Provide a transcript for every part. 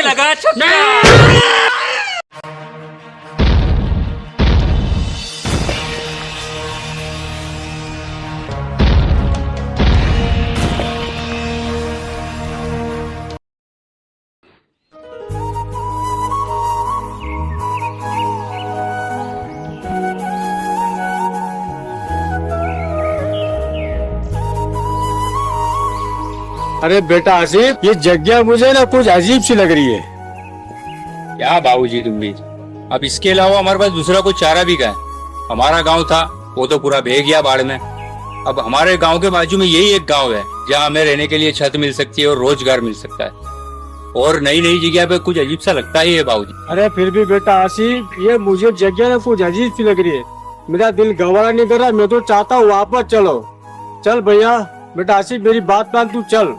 लगा छक्का। अरे बेटा आसिफ, ये जगह मुझे ना कुछ अजीब सी लग रही है। क्या बाबूजी तुम भी, अब इसके अलावा हमारे पास दूसरा कोई चारा भी का है। हमारा गांव था वो तो पूरा बह गया बाढ़ में। अब हमारे गांव के बाजू में यही एक गांव है जहां हमें रहने के लिए छत मिल सकती है और रोजगार मिल सकता है। और नई नई जगह पे कुछ अजीब सा लगता ही है बाबूजी। अरे फिर भी बेटा आसिफ, ये मुझे जगह ना कुछ अजीब सी लग रही है। मेरा दिल गवारा नहीं कर रहा, मैं तो चाहता हूँ वापस चलो। चल भैया, बेटा आसिफ मेरी बात मान, तू चल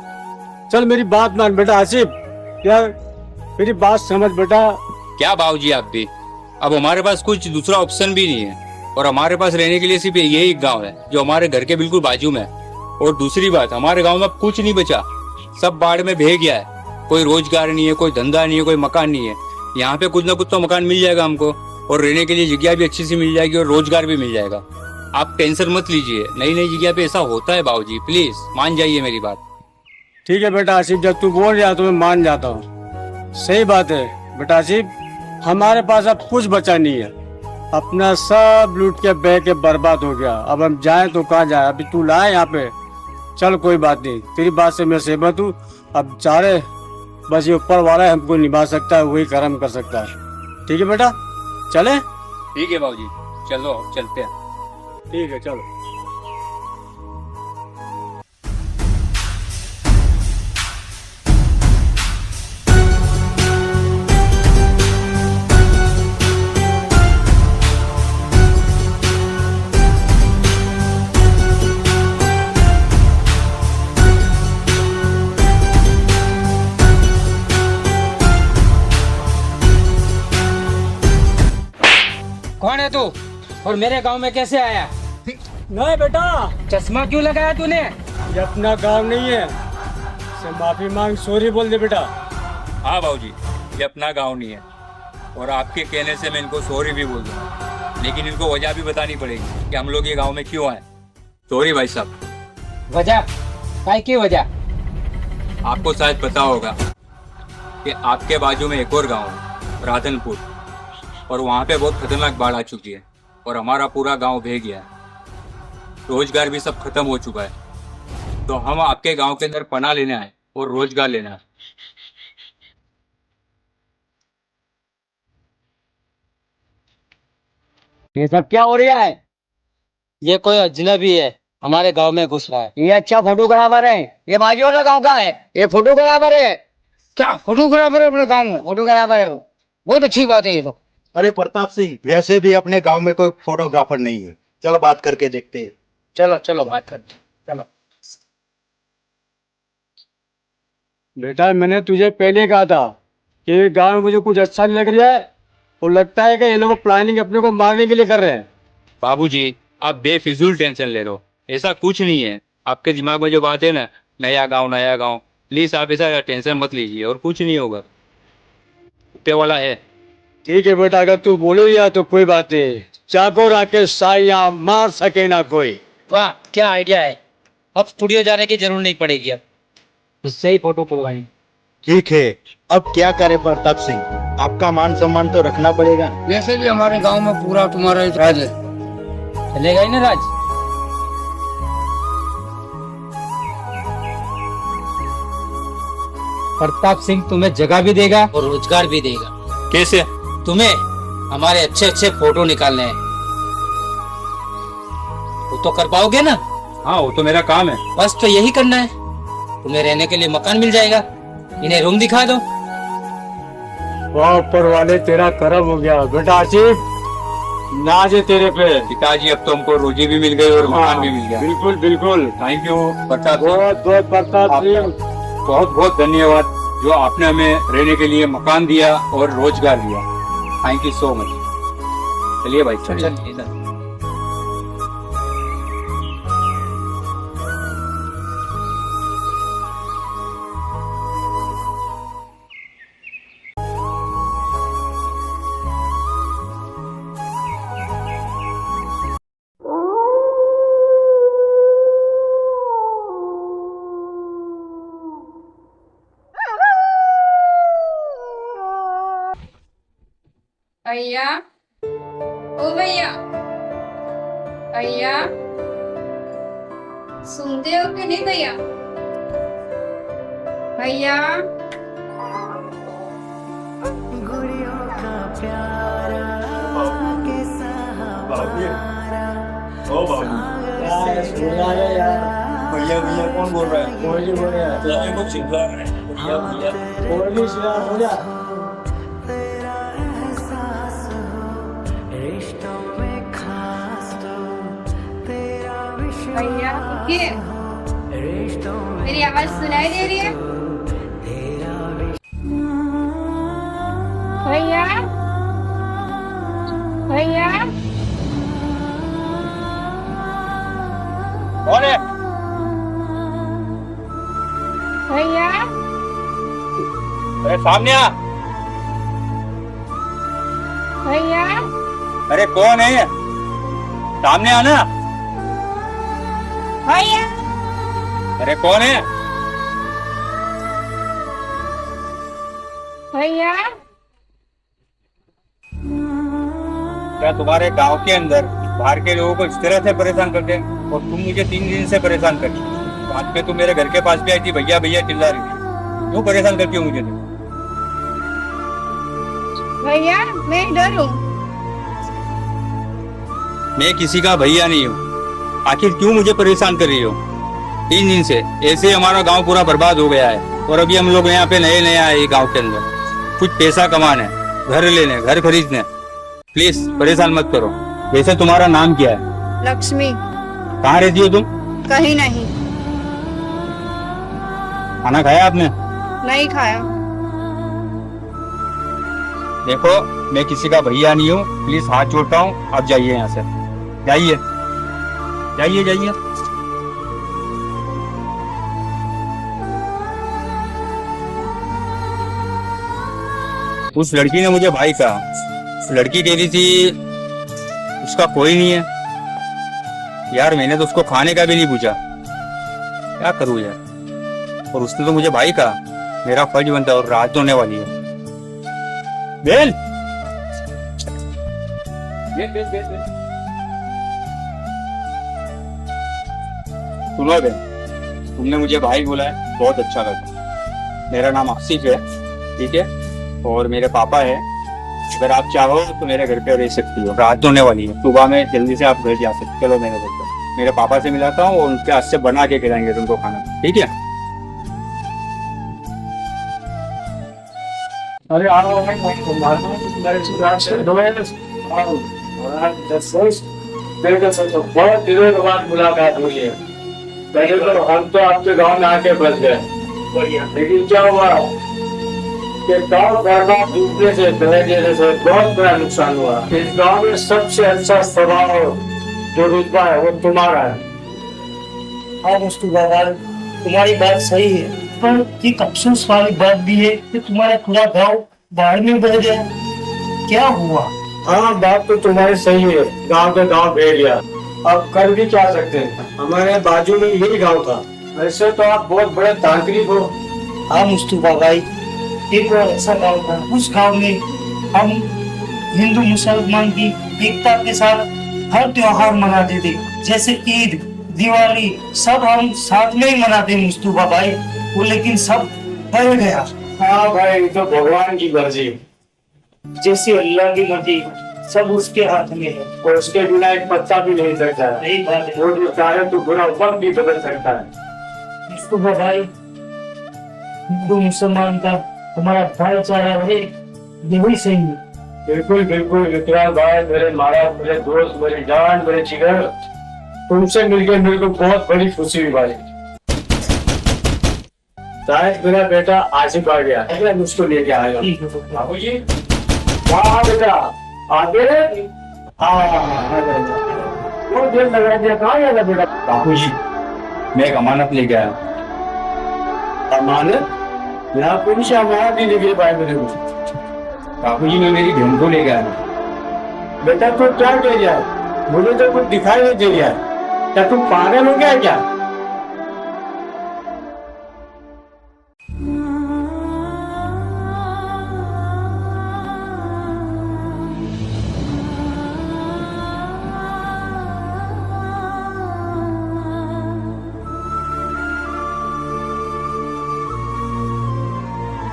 चल मेरी बात मान बेटा आसिफ, यार मेरी बात समझ बेटा। क्या बाबूजी आप भी, अब हमारे पास कुछ दूसरा ऑप्शन भी नहीं है और हमारे पास रहने के लिए सिर्फ यही एक गांव है जो हमारे घर के बिल्कुल बाजू में है। और दूसरी बात, हमारे गांव में अब कुछ नहीं बचा, सब बाढ़ में बह गया है। कोई रोजगार नहीं है, कोई धंधा नहीं है, कोई मकान नहीं है। यहाँ पे कुछ ना कुछ तो मकान मिल जाएगा हमको और रहने के लिए जगह भी अच्छी सी मिल जाएगी और रोजगार भी मिल जाएगा। आप टेंशन मत लीजिए, नई नई जगह पे ऐसा होता है बाबूजी, प्लीज मान जाइए मेरी बात। ठीक है बेटा आसिफ, जब तू बोल रहा तो मैं मान जाता हूँ। सही बात है बेटा आसिफ, हमारे पास अब कुछ बचा नहीं है। अपना सब लूट के बह के बर्बाद हो गया। अब हम जाएं तो कहाँ जाए? अभी तू लाए यहाँ पे, चल कोई बात नहीं, तेरी बात से मैं सहमत हूँ। अब चारे बस ये ऊपर वाला है, हमको निभा सकता है, वही कर्म कर सकता है। ठीक है बेटा, चले? ठीक है बाबूजी, चलो चलते हैं। ठीक है चलो। कौन है तू और मेरे गांव में कैसे आया? नहीं बेटा, चश्मा क्यों लगाया तूने? ये अपना गांव नहीं है, से माफी मांग, सॉरी बोल दे बेटा। हाँ बाबूजी, ये अपना गांव नहीं है और आपके कहने से मैं इनको सॉरी भी बोल दूंगा, लेकिन इनको वजह भी बतानी पड़ेगी कि हम लोग ये गांव में क्यों आए। सॉरी भाई साहब। वजह? काय की वजह? आपको शायद पता होगा कि आपके बाजू में एक और गांव है, राधनपुर, और वहाँ पे बहुत खतरनाक बाढ़ आ चुकी है और हमारा पूरा गांव बह गया है। रोजगार भी सब खत्म हो चुका है, तो हम आपके गांव के अंदर पनाह लेने आए और रोजगार लेना है। ये सब क्या हो रहा है? ये कोई अजनबी है, हमारे गांव में घुस रहा है। ये अच्छा फोटोग्राफर है, ये बाजू वाला गांव का है, ये फोटोग्राफर है। क्या फोटोग्राफर है अपने गांव में? फोटोग्राफर है, बहुत अच्छी बात है ये तो। अरे प्रताप सिंह, वैसे भी अपने गांव में कोई फोटोग्राफर नहीं है, चलो बात करके देखते हैं। चलो चलो बात करते, चलो। बेटा मैंने तुझे पहले कहा था कि ये गांव में मुझे कुछ अच्छा नहीं लग रहा है, और लगता है कि ये लोग प्लानिंग अपने को मारने के लिए कर रहे हैं। बाबूजी आप बेफिजूल टेंशन ले लो, ऐसा कुछ नहीं है। आपके दिमाग में जो बात है ना, नया गांव, प्लीज आप ऐसा टेंशन मत लीजिए और कुछ नहीं होगा, ऊपर वाला है। ठीक है बेटा, अगर तू बोलो या तो कोई बात नहीं, चाको राके साया मार सके ना कोई। वाह क्या आइडिया है, अब स्टूडियो जाने की जरूरत नहीं पड़ेगी, अब उससे ही फोटो करवाएंगे। ठीक है, अब क्या करे प्रताप सिंह, आपका मान सम्मान तो रखना पड़ेगा। वैसे भी हमारे गांव में पूरा तुम्हारा राज है, चलेगा ही ना राज? प्रताप सिंह तुम्हें जगह भी देगा और रोजगार भी देगा। कैसे? तुम्हें हमारे अच्छे अच्छे फोटो निकालने हैं, वो तो कर पाओगे ना? हाँ वो तो मेरा काम है। बस तो यही करना है, तुम्हें रहने के लिए मकान मिल जाएगा, इन्हें रूम दिखा दो। वाह ऊपर वाले, तेरा करम हो गया बेटा आसिफ, नाज है तेरे पे। पिताजी अब तो हमको रोजी भी मिल गई और मकान भी मिल गया। बिल्कुल बिल्कुल, थैंक यू प्रताप सिंह, बहुत बहुत प्रताप सिंह, बहुत बहुत धन्यवाद जो आपने हमें रहने के लिए मकान दिया और रोजगार दिया। Thank you so much. चलिए भाई चलिए। भैया, ओ भैया, भैया, सुनते हो कि नहीं भैया? भैया, भैया भैया कौन बोल रहा है? कुछ चिल्ला रहा है। भैया, उठिए। मेरी आवाज सुनाई दे रही है? भैया, भैया, कौन है? भैया, अरे सामने आ। भैया, अरे कौन है? सामने आना। भैया, अरे कौन है? भैया, क्या तुम्हारे गांव के अंदर बाहर के लोगों को इस तरह से परेशान करते हैं? और तुम मुझे 3 दिन से परेशान कर रही हो। आज में तुम मेरे घर के पास भी आई थी, भैया भैया चिल्ला रही थी। क्यों परेशान करती हो मुझे तुम? भैया, मैं इधर हूँ। मैं किसी का भैया नहीं हूँ। आखिर क्यों मुझे परेशान कर रही हो? 3 दिन से ऐसे ही हमारा गांव पूरा बर्बाद हो गया है और अभी हम लोग यहाँ पे नए नए आए ये गांव के अंदर। कुछ पैसा कमाने, घर लेने, घर खरीदने। प्लीज परेशान मत करो। वैसे तुम्हारा नाम क्या है? लक्ष्मी। कहाँ रहती हो तुम? कहीं नहीं। खाना खाया आपने? नहीं खाया। देखो मैं किसी का भैया नहीं हूँ। प्लीज हाथ जोड़ता हूँ, आप जाइए यहाँ से। जाइए जाइए जाइए। उस लड़की ने मुझे भाई कहा। लड़की कह रही थी उसका कोई नहीं है। यार मैंने तो उसको खाने का भी नहीं पूछा। क्या करूँ यार? और उसने तो मुझे भाई कहा। मेरा फर्ज बनता है और रात होने वाली है। Bell Bell Bell Bell Bell. सुनो बेल, तुमने मुझे भाई बोला है, बहुत अच्छा लगा। मेरा नाम आसिफ है, ठीक है? और मेरे पापा है। अगर आप चाहो तो मेरे घर पे रह सकती हो। रात होने वाली है, सुबह में जल्दी से आप घर जा सकते। चलो मेरे घर पे, मेरे पापा से मिलाता हूँ और उनके हाथ से बना के खिलाएंगे तुमको खाना, ठीक है? अरे आओ बहुत दिनों के बाद मुलाकात हुई है। पहले तो हम तो आपके गांव में आके बस गए, लेकिन क्या हुआ कि गांव बर्बाद डूबने से बह जाने से बहुत बड़ा नुकसान हुआ। इस गांव में सबसे अच्छा स्वभाव जो रुतबा है वो तुम्हारा है। हाँ मुस्तफा भाई, तुम्हारी बात सही है, पर एक अफसोस वाली बात भी है कि तुम्हारा पूरा गांव बाढ़ में बह गया। क्या हुआ? हाँ बात तो तुम्हारी सही है, गांव के गांव बह गया। अब कर भी क्या सकते हैं, हमारे बाजू में यही गांव था। वैसे तो आप बहुत बड़े तांत्रिक हो। हाँ मुस्तफा भाई, एक और ऐसा गांव था, उस गांव में हम हिंदू मुसलमान की एकता के साथ हर त्योहार मनाते थे, जैसे ईद, दिवाली, सब हम साथ में ही मनाते हैं मुस्तफा भाई। वो लेकिन सब बह गया। हाँ भाई, तो भगवान की मर्जी, जैसे अल्लाह की मर्जी, सब उसके हाथ में है। और उसके बिना एक पत्ता भी नहीं सकता है। सही बात है वो जो चाहे तो बुरा वक्त भी बदल सकता है। मुस्तफा भाई, हिंदू मुसलमान का हमारा भाईचारा है, यही सही है। बिल्कुल बिल्कुल विक्रांत भाई, मेरे महाराज, मेरे दोस्त, मेरी जान, मेरे जिगर, तुमसे मिलकर मेरे को बहुत बड़ी खुशी हुई भाई। शायद मेरा बेटा आसिफ आ गया, मैं उसको लेके आया। बाबू जी, वाह बेटा आगे। हाँ बहुत देर लगा दिया, कहाँ गया बेटा? बापू जी, मैं एक अमानत लेके आया। अमानत? यहाँ पुलिस अमानत नहीं लेके पाए मेरे को। बापू जी, मैं मेरी बहन को लेके आया। बेटा तू क्या कह रहा है? मुझे तो कुछ दिखाई नहीं दे रहा है। क्या तुम पागल हो गया क्या?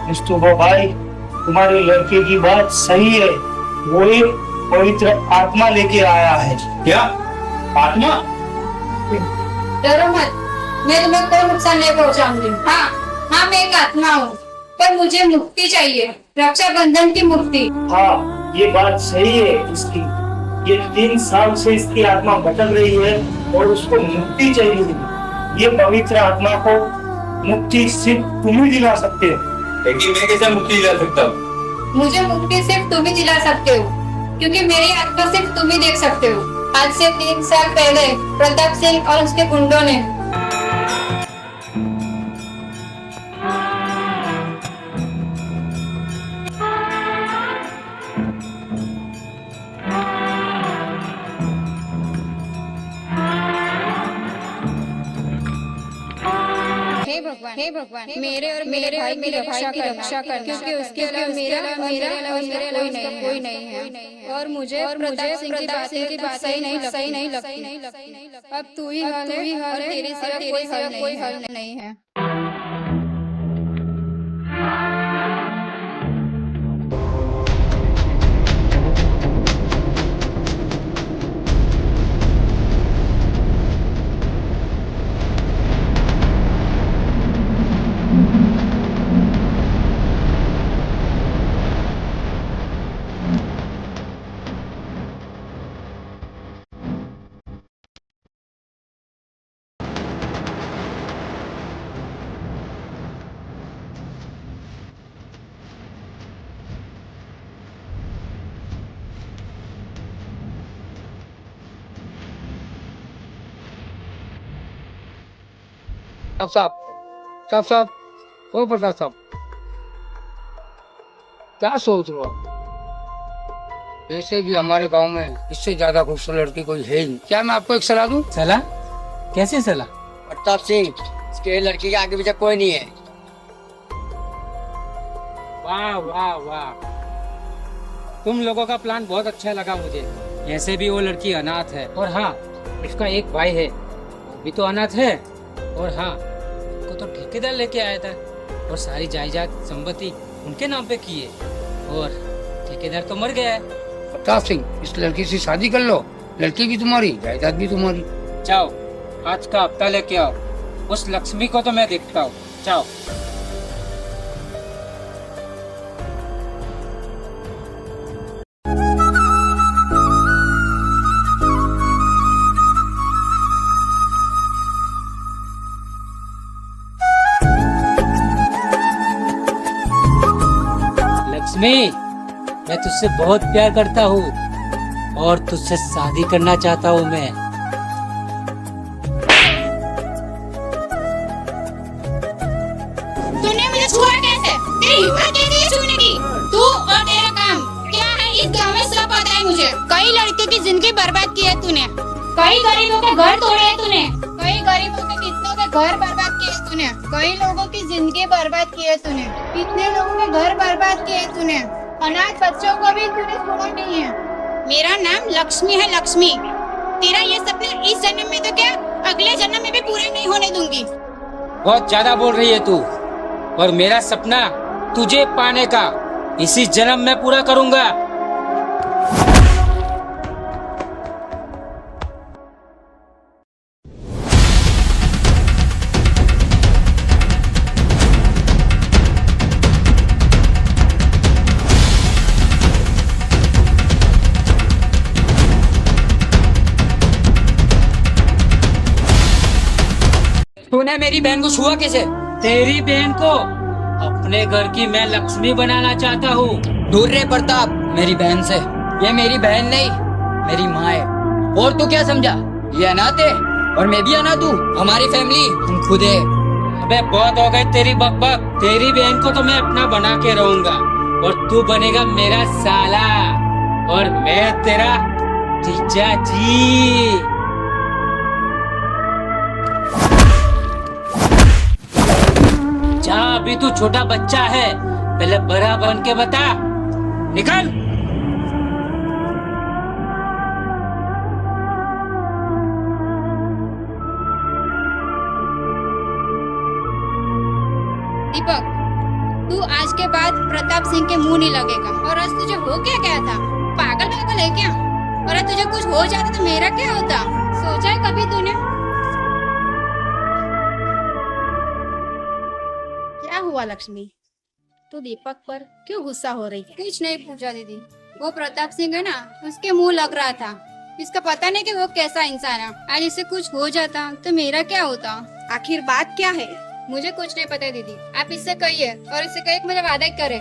मुस्तफा भाई, तुम्हारी लड़के की बात सही है। वो एक पवित्र आत्मा लेके आया है। क्या आत्मा? डरो मत, मैं तुम्हें कोई नुकसान नहीं पहुंचाऊंगी। हाँ, मैं एक आत्मा हूँ, पर मुझे मुक्ति चाहिए, रक्षाबंधन की मुक्ति। हाँ, ये बात सही है इसकी। ये 3 साल से इसकी आत्मा भटक रही है और उसको मुक्ति चाहिए। ये पवित्र आत्मा को मुक्ति सिर्फ तुम ही दिला सकते हो। लेकिन मैं कैसे मुक्ति दिला सकता हूँ? मुझे मुक्ति सिर्फ तुम ही दिला सकते हो, क्योंकि मेरी आत्मा सिर्फ तुम ही देख सकते हो। आज से 3 साल पहले प्रताप सिंह और उसके गुंडों ने हे भगवान मेरे और मेरे भाई की रक्षा करना, क्योंकि उसके अलावा मेरा कोई नहीं है। और मुझे प्रताप सिंह की बात सही नहीं लगती। अब तू ही हल है और तेरे सिवा कोई हल नहीं है। साहब, ओ प्रताप साहब, क्या सोच रहे हो? वैसे भी हमारे गांव में इससे ज्यादा खूबसूरत लड़की कोई है ही नहीं। क्या मैं आपको एक सलाह दूं? सलाह? कैसी सलाह? प्रताप सिंह, इसके लड़की के आगे पीछे कोई नहीं है। वाह वाह वाह, तुम लोगों का प्लान बहुत अच्छा लगा मुझे। ऐसे भी वो लड़की अनाथ है, और हाँ, इसका एक भाई है, वो भी तो अनाथ है। और हाँ, उसको तो ठेकेदार लेके आया था और सारी जायदाद संपत्ति उनके नाम पे की है, और ठेकेदार तो मर गया है। प्रताप सिंह, इस लड़की से शादी कर लो, लड़की भी तुम्हारी, जायदाद भी तुम्हारी। जाओ, आज का हफ्ता लेके आओ, उस लक्ष्मी को तो मैं देखता हूँ। जाओ। लक्ष्मी, मैं तुझसे बहुत प्यार करता हूँ और तुझसे शादी करना चाहता हूँ मैं। तूने मुझे छुआ कैसे? तेरी हिम्मत कैसी है छूने की? तू और तेरा काम क्या है इस गांव में सब पता है मुझे। कई लड़के की जिंदगी बर्बाद की है तूने, कई गरीबों के घर तोड़े हैं तूने, कई गरीबों के कितनों के घर बर्बाद किए तूने, कई लोगों की जिंदगी बर्बाद की है तूने, कितने लोगों के घर बर्बाद किए तूने, अनाथ बच्चों को भी तूने छोड़ा नहीं है। मेरा नाम लक्ष्मी है, लक्ष्मी। तेरा ये सपना इस जन्म में तो क्या, अगले जन्म में भी पूरा नहीं होने दूंगी। बहुत ज्यादा बोल रही है तू, और मेरा सपना तुझे पाने का इसी जन्म में पूरा करूंगा। तूने मेरी बहन को छुआ कैसे? तेरी बहन को अपने घर की मैं लक्ष्मी बनाना चाहता हूँ। दूर रहे प्रताप मेरी बहन से, ये मेरी बहन नहीं, मेरी माँ है। और तू क्या समझा, ये अनाथ है और मैं भी अनाथ हूँ। हमारी फैमिली हम खुद है। अबे बहुत हो गई तेरी बकबक। तेरी बहन को तो मैं अपना बना के रहूंगा, और तू बनेगा मेरा साला, और मैं तेरा जीजा जी। जा, अभी तू छोटा बच्चा है, पहले बड़ा बन के बता। निकल। दीपक, तू आज के बाद प्रताप सिंह के मुंह नहीं लगेगा। और आज तुझे हो क्या था? पागल पागल है क्या? और आज तुझे कुछ हो जाता तो मेरा क्या होता? सोचा है कभी तूने? क्या हुआ लक्ष्मी, तू दीपक पर क्यों गुस्सा हो रही है? कुछ नहीं पूछा दीदी, वो प्रताप सिंह है ना, उसके मुंह लग रहा था। इसका पता नहीं कि वो कैसा इंसान है। आज इसे कुछ हो जाता तो मेरा क्या होता? आखिर बात क्या है? मुझे कुछ नहीं पता दीदी, आप इससे कहिए और इससे कहिए कि मुझे वादा करे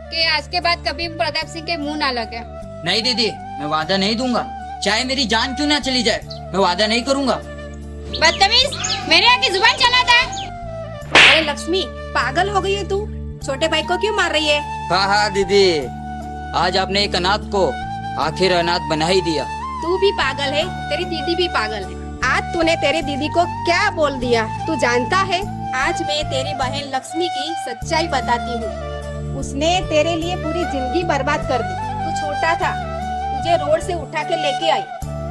कि आज के बाद कभी प्रताप सिंह के मुंह ना लगे। नहीं दीदी, मैं वादा नहीं दूंगा, चाहे मेरी जान क्यों ना चली जाए, मैं वादा नहीं करूंगा। बदतमीज, मेरे यहाँ की जुबान चलाता है। अरे लक्ष्मी, पागल हो गई है तू? छोटे भाई को क्यों मार रही है? हाँ दीदी, आज आपने एक अनाथ को आखिर अनाथ बना ही दिया। तू भी पागल है, तेरी दीदी भी पागल है। आज तूने तेरी दीदी को क्या बोल दिया तू जानता है? आज मैं तेरी बहन लक्ष्मी की सच्चाई बताती हूँ। उसने तेरे लिए पूरी जिंदगी बर्बाद कर दी। तू छोटा था, तुझे रोड से उठा के लेके आई,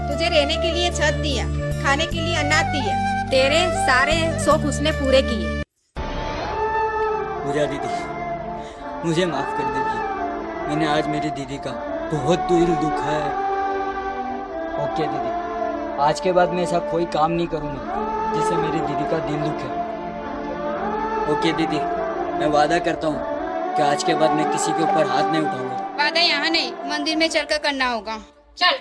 तुझे रहने के लिए छत दिया, खाने के लिए अनाज दिया, तेरे सारे शौक उसने पूरे किए। पूजा दीदी, मुझे माफ कर दीजिए, मैंने आज मेरी दीदी का बहुत दिल दुखा है। ओके दीदी, आज के बाद मैं ऐसा कोई काम नहीं करूँगा जिससे मेरी दीदी का दिल दुखे। ओके दीदी, मैं वादा करता हूँ कि आज के बाद मैं किसी के ऊपर हाथ नहीं उठाऊंगा। वादा यहाँ नहीं, मंदिर में चलकर करना होगा। चल।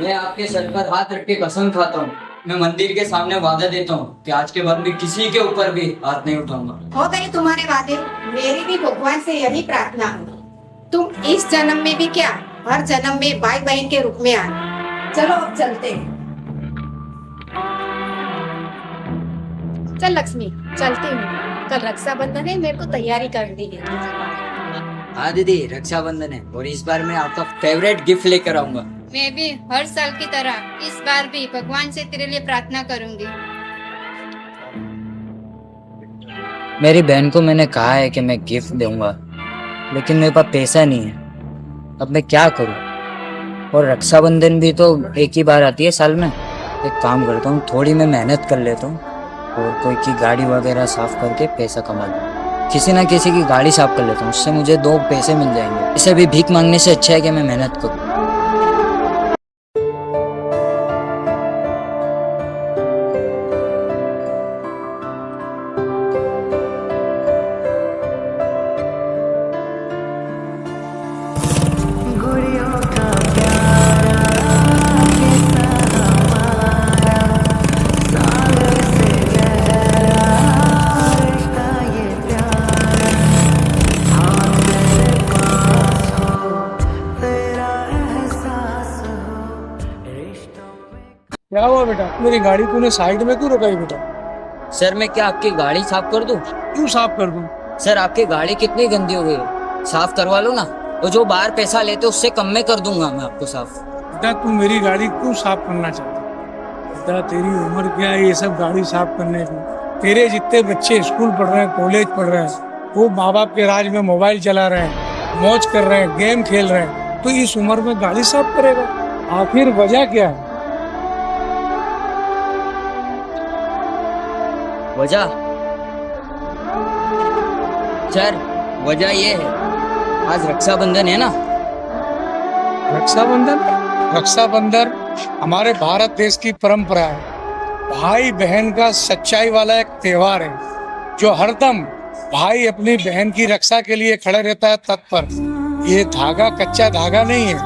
मैं आपके सर पर हाथ रख के कसम खाता हूँ, मैं मंदिर के सामने वादा देता हूँ कि आज के बाद मैं किसी के ऊपर भी हाथ नहीं उठाऊंगा। हो गए तुम्हारे वादे। मेरी भी भगवान से यही प्रार्थना है, तुम इस जन्म में भी क्या, हर जन्म में भाई बहन के रूप में आना। चलो अब चलते हैं। चल लक्ष्मी, चलती हूँ। कल रक्षाबंधन है, मेरे को तैयारी करनी है। हाँ दीदी, रक्षाबंधन है और इस बार मैं आपका फेवरेट गिफ्ट लेकर आऊंगा। मैं भी हर साल की तरह इस बार भी भगवान से तेरे लिए प्रार्थना करूंगी। मेरी बहन को मैंने कहा है कि मैं गिफ्ट दूंगा, लेकिन मेरे पास पैसा नहीं है। अब मैं क्या करूं? और रक्षाबंधन भी तो एक ही बार आती है साल में। एक काम करता हूँ, थोड़ी मैं मेहनत कर लेता हूँ और कोई की गाड़ी वगैरह साफ करके पैसा कमा लूँ। किसी ना किसी की गाड़ी साफ कर लेता हूँ, उससे मुझे 2 पैसे मिल जाएंगे। इसे भी भीख मांगने से अच्छा है कि मैं मेहनत करूँ। क्या हुआ बेटा, मेरी गाड़ी तूने साइड में क्यों रुकाई बेटा? सर मैं क्या आपकी गाड़ी साफ कर दूं? क्यों साफ कर दूं? सर आपकी गाड़ी कितनी गंदी हो गई है, साफ करवा लो ना। तो जो बाहर पैसा लेते उससे कम में कर दूंगा मैं आपको साफ। बेटा तू मेरी गाड़ी क्यों साफ करना चाहता? बेटा तेरी उम्र क्या है ये सब गाड़ी साफ करने की? तेरे जितने बच्चे स्कूल पढ़ रहे हैं, कॉलेज पढ़ रहे हैं, वो माँ बाप के राज में मोबाइल चला रहे हैं, मौज कर रहे हैं, गेम खेल रहे हैं, तो इस उम्र में गाड़ी साफ करेगा? आखिर वजह क्या है? वजह सर, वजह ये है आज रक्षाबंधन है ना। रक्षाबंधन? रक्षाबंधन हमारे भारत देश की परंपरा है। भाई बहन का सच्चाई वाला एक त्योहार है जो हरदम भाई अपनी बहन की रक्षा के लिए खड़े रहता है तत्पर। ये धागा कच्चा धागा नहीं है,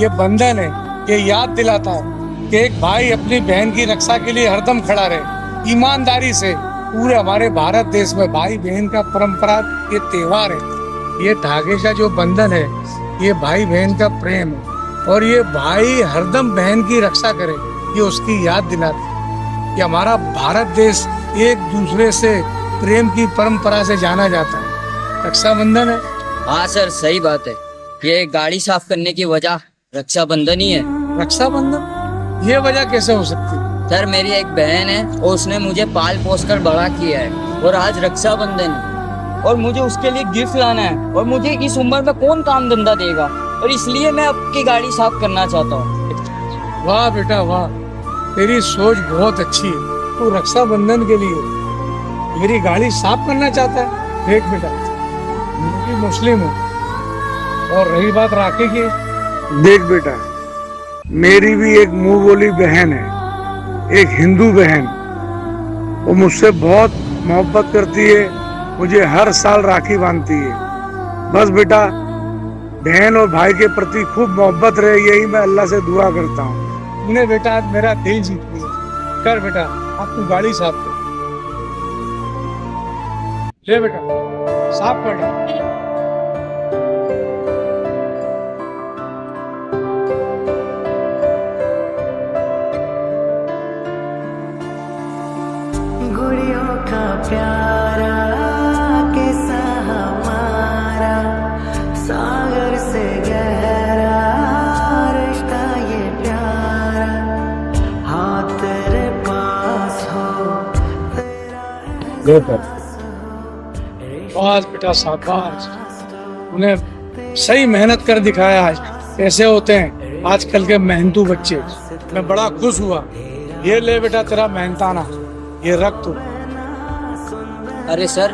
ये बंधन है। ये याद दिलाता है कि एक भाई अपनी बहन की रक्षा के लिए हरदम खड़ा रहे ईमानदारी से। पूरे हमारे भारत देश में भाई बहन का परंपरा ये त्योहार है। ये धागे का जो बंधन है, ये भाई बहन का प्रेम है और ये भाई हरदम बहन की रक्षा करे, ये उसकी याद दिलाती है। ये हमारा भारत देश एक दूसरे से प्रेम की परंपरा से जाना जाता है। रक्षाबंधन है। हाँ सर, सही बात है। ये गाड़ी साफ करने की वजह रक्षाबंधन ही है। रक्षाबंधन? ये वजह कैसे हो सकती है? सर मेरी एक बहन है और उसने मुझे पाल पोस कर बड़ा किया है और आज रक्षाबंधन है और मुझे उसके लिए गिफ्ट लाना है और मुझे इस उम्र में कौन काम धंधा देगा, और इसलिए मैं आपकी गाड़ी साफ करना चाहता हूँ। वाह बेटा वाह, तेरी सोच बहुत अच्छी है। तू रक्षाबंधन के लिए मेरी गाड़ी साफ करना चाहता है। देख बेटा, मैं भी मुस्लिम हूँ, और रही बात राखी की, देख बेटा, मेरी भी एक मुंह बोली बहन है, एक हिंदू बहन। वो मुझसे बहुत मोहब्बत करती है, मुझे हर साल राखी बांधती है। बस बेटा, बहन और भाई के प्रति खूब मोहब्बत रहे, यही मैं अल्लाह से दुआ करता हूँ। तूने बेटा आज मेरा दिल जीत लिया। कर बेटा, अब तू गाड़ी साफ कर। ले बेटा, साफ कर दे। गुड़ियों का प्यारा किस्सा हमारा, सागर से गहरा रिश्ता ये प्यारा, हाँ तेरे पास हो तेरा बस बेटा शाबाश, उन्हें सही मेहनत कर दिखाया। आज ऐसे होते हैं आजकल के मेहनतू बच्चे। मैं बड़ा खुश हुआ। ये ले बेटा तेरा मेहनताना, ये रख तू। अरे सर,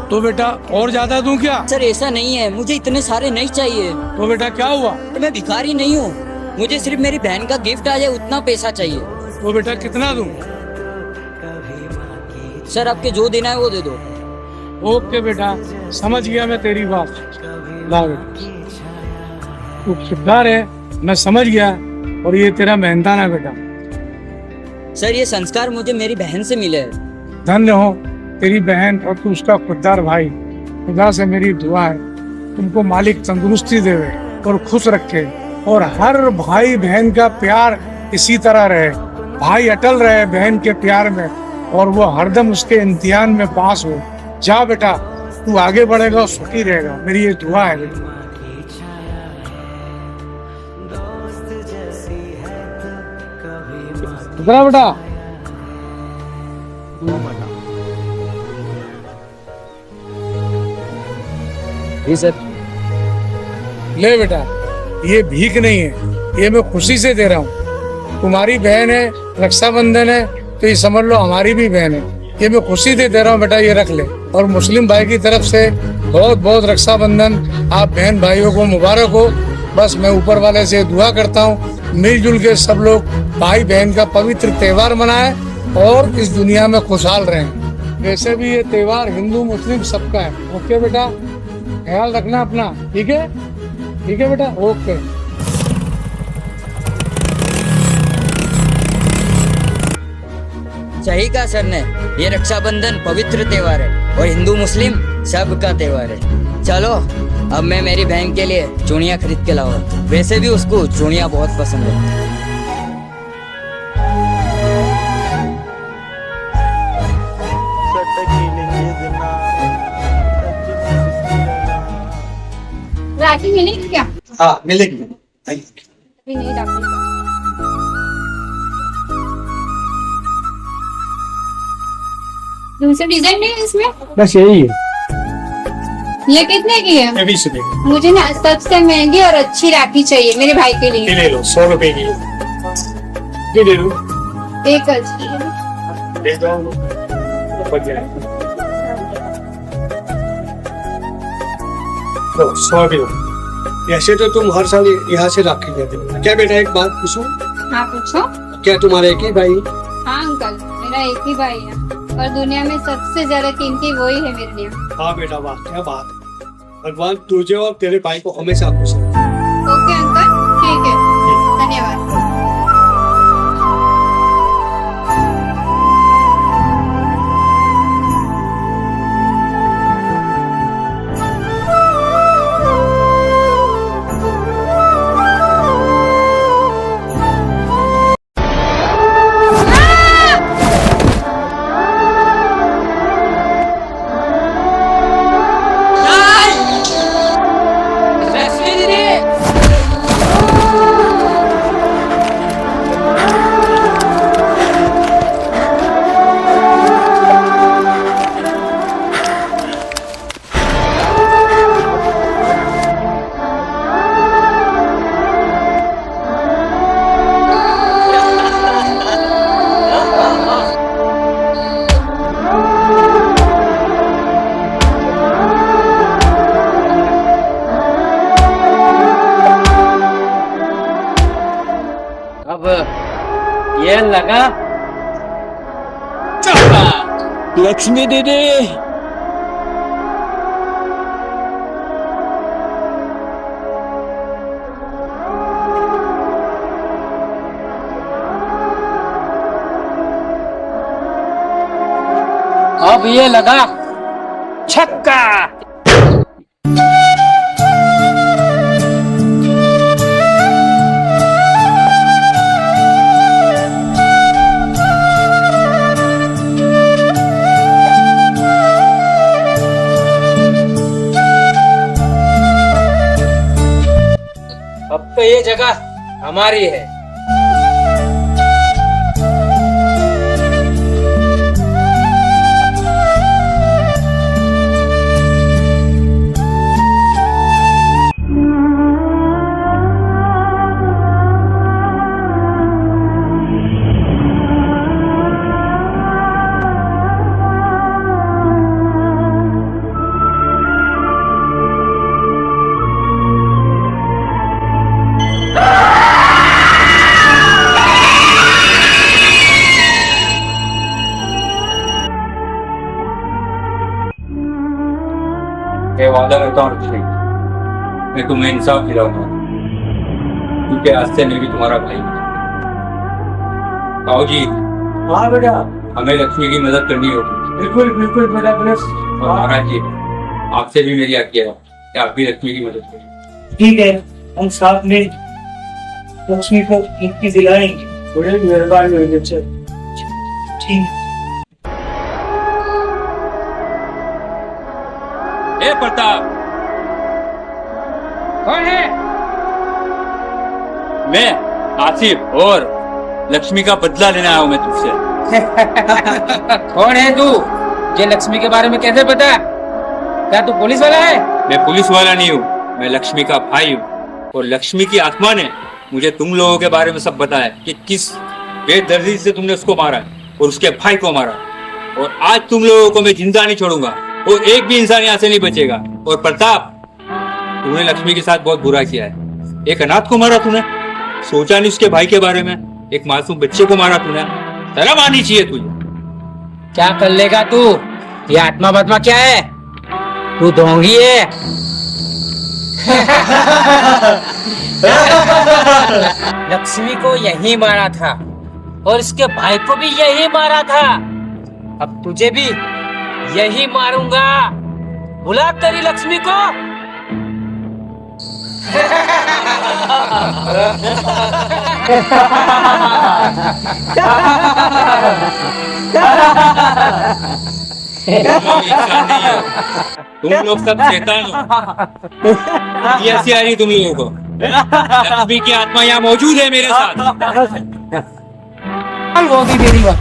तो बेटा और ज्यादा दूं क्या? सर ऐसा नहीं है, मुझे इतने सारे नहीं चाहिए। तो बेटा क्या हुआ? मैं भिखारी नहीं हूँ, मुझे सिर्फ मेरी बहन का गिफ्ट आ जाए उतना पैसा चाहिए। तो बेटा कितना दूं? सर आपके जो देना है वो दे दो। ओके बेटा, समझ गया मैं तेरी बात। ला बेटा, तू खुददार है, मैं समझ गया, और ये तेरा मेहनताना बेटा। सर ये संस्कार मुझे मेरी बहन से मिले हैं। धन्य हो तेरी बहन और तू उसका खुददार भाई। खुदा से मेरी दुआ है तुमको मालिक तंदुरुस्ती देवे और खुश रखे, और हर भाई बहन का प्यार इसी तरह रहे। भाई अटल रहे बहन के प्यार में, और वो हरदम उसके इम्तिहान में पास हो। जा बेटा, तू आगे बढ़ेगा और सुखी रहेगा, मेरी ये दुआ है बेटा। इतना बेटा, जी सर। ले बेटा, ये भीख नहीं है, ये मैं खुशी से दे रहा हूँ। तुम्हारी बहन है, रक्षाबंधन है, तो ये समझ लो हमारी भी बहन है। ये मैं खुशी से दे रहा हूँ बेटा, ये रख ले। और मुस्लिम भाई की तरफ से बहुत बहुत रक्षाबंधन आप बहन भाइयों को मुबारक हो। बस मैं ऊपर वाले से दुआ करता हूँ मिलजुल के सब लोग भाई बहन का पवित्र त्योहार मनाएं और इस दुनिया में खुशहाल रहें। वैसे भी ये त्योहार हिंदू मुस्लिम सबका है। ओके बेटा, ख्याल रखना अपना, ठीक है? ठीक है बेटा, ओके। सही कहा सर ने, ये रक्षाबंधन पवित्र त्योहार है और हिंदू मुस्लिम सबका त्योहार है। चलो अब मैं मेरी बहन के लिए चूड़ियाँ खरीद के लाऊंगा। वैसे भी उसको चूड़ियाँ बहुत पसंद है। राखी मिलेगी क्या? हाँ मिलेगी। अभी नहीं डाली। दूसरा डिजाइन नहीं है इसमें? बस यही है। ये कितने की है? 20 रुपए मुझे ना सबसे महंगी और अच्छी राखी चाहिए मेरे भाई के लिए। ले लो, 100 रुपए की ये ले लो। एक अच्छी है। ले दो, बच जाए। लो, 100 भी लो। ऐसे तो तुम हर साल यहाँ से राखी लेते हो। क्या बेटा एक बात पूछूं? हाँ पूछो। क्या तुम्हारे एक ही भाई? हाँ अंकल, मेरा एक ही भाई है और दुनिया में सबसे ज्यादा कीमती वही है मेरे लिए। हाँ बेटा, वाह क्या बात है। भगवान तुझे और तेरे भाई को हमेशा खुश रखे। ओके अंकल, ठीक है, धन्यवाद। लक्ष्मी दीदी, अब ये लगा लक्ष्मी दीदी अब ये लगा छक्का। अब तो ये जगह हमारी है। मैं वादा करता हूँ लक्ष्मी, मैं तुम्हें इंसाफ दिलाऊंगा, क्योंकि आज से मैं भी तुम्हारा भाई हूँ। ताऊ जी, हाँ बेटा, हमें लक्ष्मी की मदद करनी होगी। बिल्कुल बिल्कुल बेटा, प्लीज। और महाराज जी, आपसे भी मेरी आज्ञा है कि आप भी लक्ष्मी की मदद करें। ठीक है, हम साथ में लक्ष्मी को मुक्ति दिलाएंगे। बड़ी मेहरबानी होगी। अच्छा, ठीक है। ए प्रताप, कौन है? मैं आसिफ और लक्ष्मी का बदला लेने आया हूँ मैं तुझसे। कौन है तू? ये लक्ष्मी के बारे में कैसे पता? क्या तू पुलिस वाला है? मैं पुलिस वाला नहीं हूँ, मैं लक्ष्मी का भाई हूँ। और लक्ष्मी की आत्मा ने मुझे तुम लोगों के बारे में सब बताया कि किस बेदर्दी से तुमने उसको मारा और उसके भाई को मारा। और आज तुम लोगों को मैं जिंदा नहीं छोड़ूंगा, वो एक भी इंसान यहाँ से नहीं बचेगा। और प्रताप, तूने लक्ष्मी के साथ बहुत बुरा किया है। एक अनाथ को मारा तूने, सोचा नहीं उसके भाई के बारे में। एक मासूम बच्चे को मारा तूने, शर्म आनी चाहिए तुझे। क्या कर लेगा तू? ये आत्मा बदमा क्या है? तू ढोंगी है। लक्ष्मी को यही मारा था और इसके भाई को भी यही मारा था। अब तुझे भी यही मारूंगा। बुला तेरी लक्ष्मी को। तुम लोग सब शैतान हो। ये ऐसी आ रही तुम लोगों को। लक्ष्मी की आत्मा यहाँ मौजूद है मेरे साथ। होगी मेरी बात।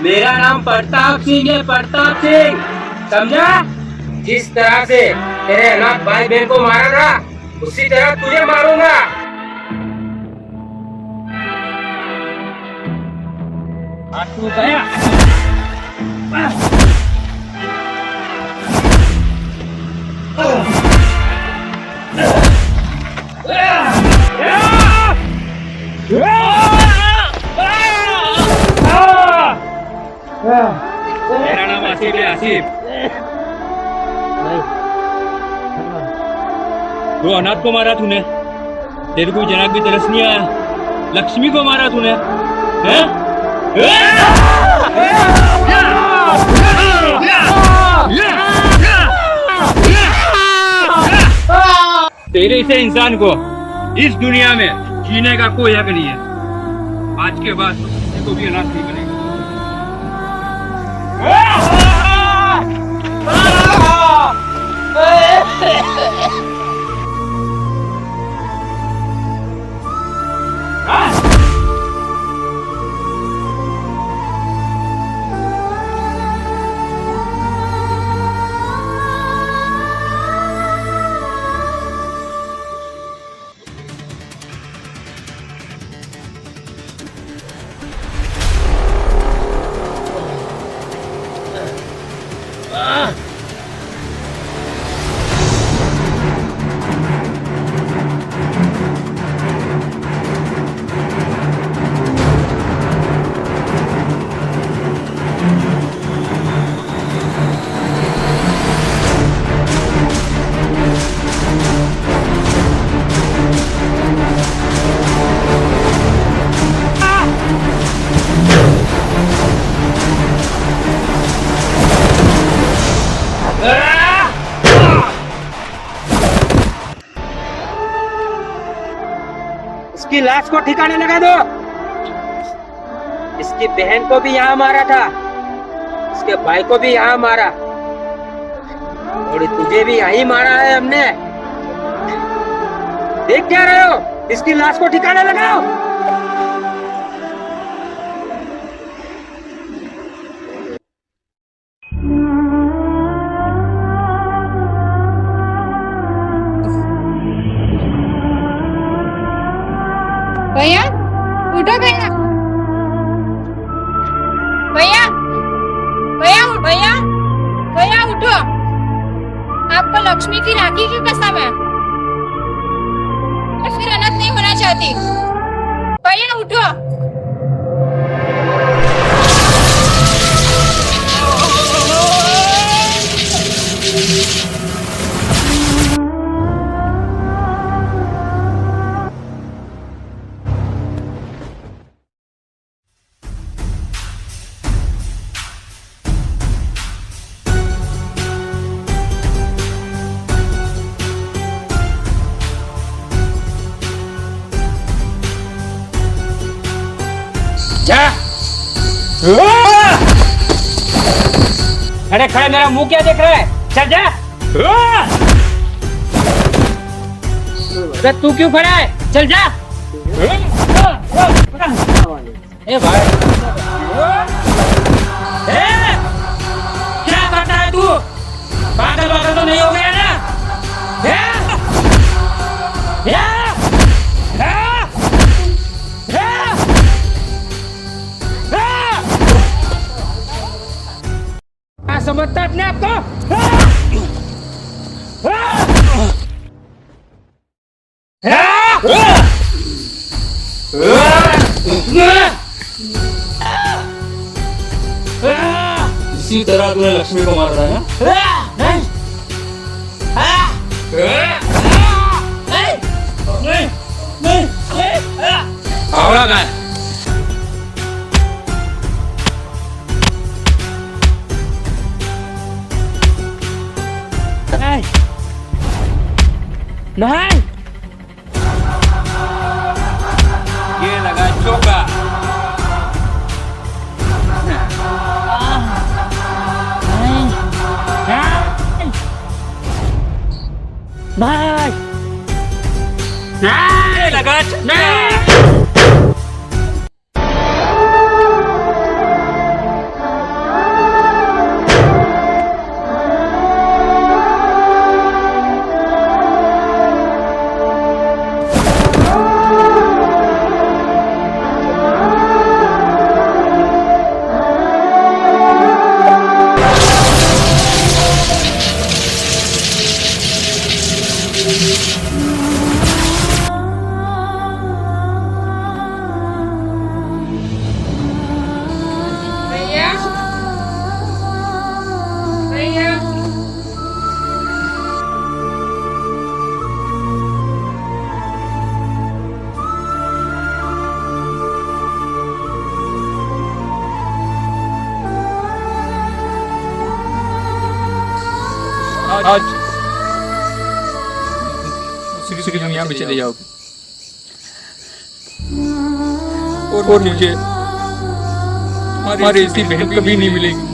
मेरा नाम प्रताप सिंह है, प्रताप सिंह, समझा? जिस तरह से तेरे अनाथ भाई बहन को मारा था, उसी तरह तुझे मारूंगा। तू गया। मेरा नाम आसिफ है, आसिफ। वो अनाथ को मारा तूने, तेरे को जनाब की तरस नहीं आया। लक्ष्मी को मारा तूने, हैं? तेरे से इंसान को इस दुनिया में जीने का कोई हक नहीं है। आज के बाद किसी को भी अनाथ नहीं बनेगा। इसकी लाश को ठिकाने लगा दो। इसकी बहन को भी यहाँ मारा था, इसके भाई को भी यहाँ मारा, और तुझे भी यहीं मारा है हमने। देख क्या रहे हो? इसकी लाश को ठिकाने लगाओ। भैया उठो भैया, भैया भैया भैया भैया उठो। आपको लक्ष्मी की राखी की कसम है, मैं फिर अनाथ नहीं होना चाहती। भैया उठो। जा। खड़े खड़े मेरा मुंह क्या देख रहा है? चल जा। अरे तू क्यों खड़ा है? चल जा। ए भाई, क्या करता है तू? पागल पागल तो नहीं हो गया ना? समझता अपने आप को? इसी तरह तूने लक्ष्मी को मार रहा है ना? आवड़ा कहाँ है? नहीं, ये लगा चौका। नहीं लगा नहीं। भैया भैया आज दूसरी दुनिया में चले जाओगे और मुझे हमारी ऐसी बहन कभी नहीं मिलेगी।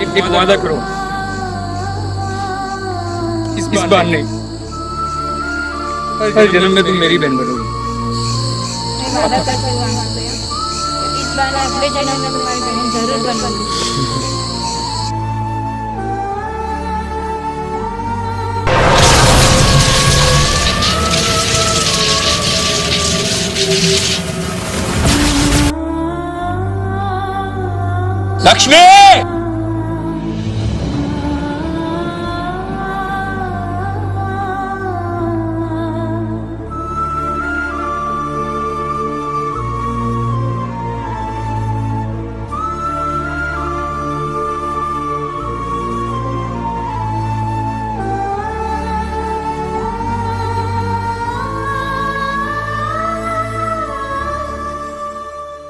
एक वादा करो, इस बार नहीं, हर जन्म में तुम मेरी बहन बनोगी। मैं वादा करता हूँ भैया, इस बार अगले जन्म में तुम्हारी बहन जरूर बनूंगी। लक्ष्मी!